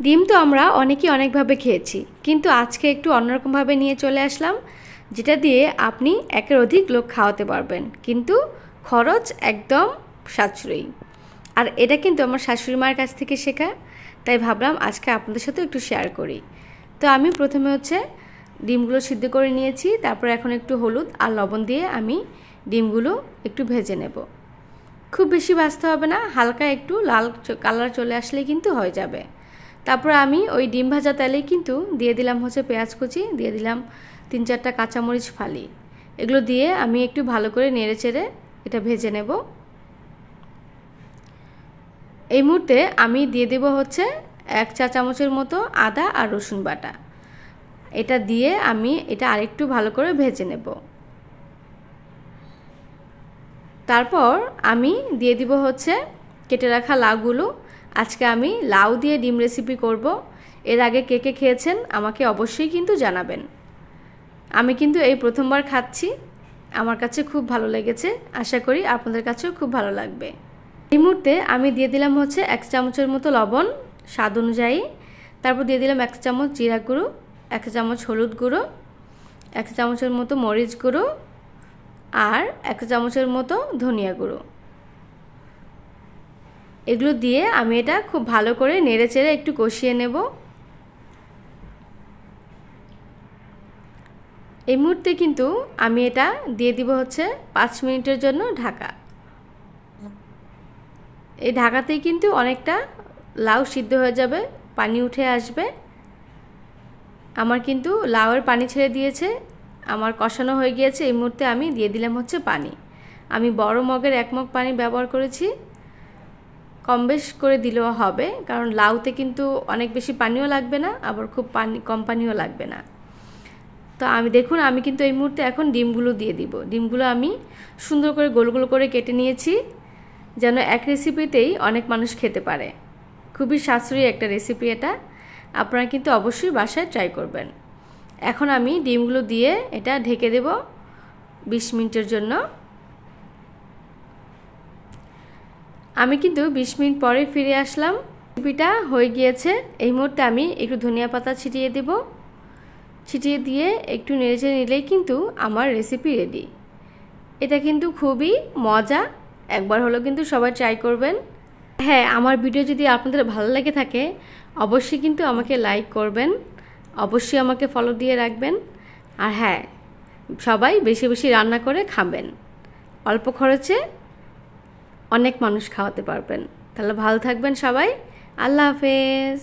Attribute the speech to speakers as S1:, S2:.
S1: ডিম তো আমরা অনেকেই অনেকভাবে খেয়েছি, কিন্তু আজকে একটু অন্যরকমভাবে নিয়ে চলে আসলাম, যেটা দিয়ে আপনি একের অধিক লোক খাওয়াতে পারবেন, কিন্তু খরচ একদম সাশ্রয়ী। আর এটা কিন্তু আমার শাশুড়ি মায়ের কাছ থেকে শেখা, তাই ভাবলাম আজকে আপনাদের সাথে একটু শেয়ার করি। তো আমি প্রথমে ডিমগুলো সিদ্ধ করে নিয়েছি, তারপর এখন একটু হলুদ আর লবণ দিয়ে আমি ডিমগুলো একটু ভেজে নেব। খুব বেশি ভাজতে হবে না, হালকা একটু লাল কালার চলে আসলে কিন্তু হয়ে যাবে। তারপর আমি ওই ডিম ভাজা তেলেই কিন্তু দিয়ে দিলাম পেঁয়াজ কুচি, দিয়ে দিলাম 3-4টা কাঁচামরিচ ফালি। এগুলো দিয়ে আমি একটু ভালো করে নেড়ে চেড়ে এটা ভেজে নেব। এই মুহূর্তে আমি দিয়ে দেব 1 চা চামচের মতো আদা আর রসুন বাটা। এটা দিয়ে আমি এটা আরেকটু ভালো করে ভেজে নেব। তারপর আমি দিয়ে দিব কেটে রাখা লাউগুলো। আজকে আমি লাউ দিয়ে ডিম রেসিপি করব। এর আগে কে কে খেয়েছেন আমাকে অবশ্যই কিন্তু জানাবেন। আমি কিন্তু এই প্রথমবার খাচ্ছি, আমার কাছে খুব ভালো লেগেছে, আশা করি আপনাদের কাছেও খুব ভালো লাগবে। এই মুহূর্তে আমি দিয়ে দিলাম 1 চামচের মতো লবণ স্বাদ অনুযায়ী। তারপর দিয়ে দিলাম 1 চামচ জিরা গুঁড়ো, 1 চামচ হলুদ গুঁড়ো, 1 চামচের মতো মরিচ গুঁড়ো আর 1 চামচের মতো ধনিয়া গুঁড়ো। এগুলো দিয়ে আমি এটা খুব ভালো করে নেড়ে চেড়ে একটু কষিয়ে নেব। এই মুহূর্তে কিন্তু আমি এটা দিয়ে দিব 5 মিনিটের জন্য ঢাকা। এই ঢাকাতেই কিন্তু অনেকটা লাউ সিদ্ধ হয়ে যাবে, পানি উঠে আসবে। আমার কিন্তু লাউয়ের পানি ছেড়ে দিয়েছে, আমার কষানো হয়ে গিয়েছে। এই মুহূর্তে আমি দিয়ে দিলাম পানি। আমি বড় মগের 1 মগ পানি ব্যবহার করেছি, কম বেশ করে দিলেও হবে, কারণ লাউতে কিন্তু অনেক বেশি পানিও লাগবে না, আবার খুব কম পানিও লাগবে না। তো দেখুন আমি কিন্তু এই মুহূর্তে এখন ডিমগুলো দিয়ে দিব। ডিমগুলো আমি সুন্দর করে গোল গোল করে কেটে নিয়েছি, যেন এক রেসিপিতেই অনেক মানুষ খেতে পারে। খুবই সাশ্রয়ী একটা রেসিপি এটা, আপনারা কিন্তু অবশ্যই বাসায় ট্রাই করবেন। এখন আমি ডিমগুলো দিয়ে এটা ঢেকে দেব 20 মিনিটের জন্য। আমি কিন্তু 20 মিনিট পরে ফিরে আসলাম, রেসিপিটা হয়ে গিয়েছে। এই মুহূর্তে আমি একটু ধনিয়া পাতা ছিটিয়ে দেব, ছিটিয়ে দিয়ে একটু নেড়েচেড়ে নিলেই কিন্তু আমার রেসিপি রেডি। এটা কিন্তু খুবই মজা, একবার হলো কিন্তু সবাই ট্রাই করবেন। হ্যাঁ, আমার ভিডিও যদি আপনাদের ভালো লেগে থাকে অবশ্যই কিন্তু আমাকে লাইক করবেন, অবশ্যই আমাকে ফলো দিয়ে রাখবেন। আর হ্যাঁ, সবাই বেশি বেশি রান্না করে খাবেন, অল্প খরচে অনেক মানুষ খাওয়াতে পারবেন। তাহলে ভালো থাকবেন সবাই, আল্লাহ হাফেজ।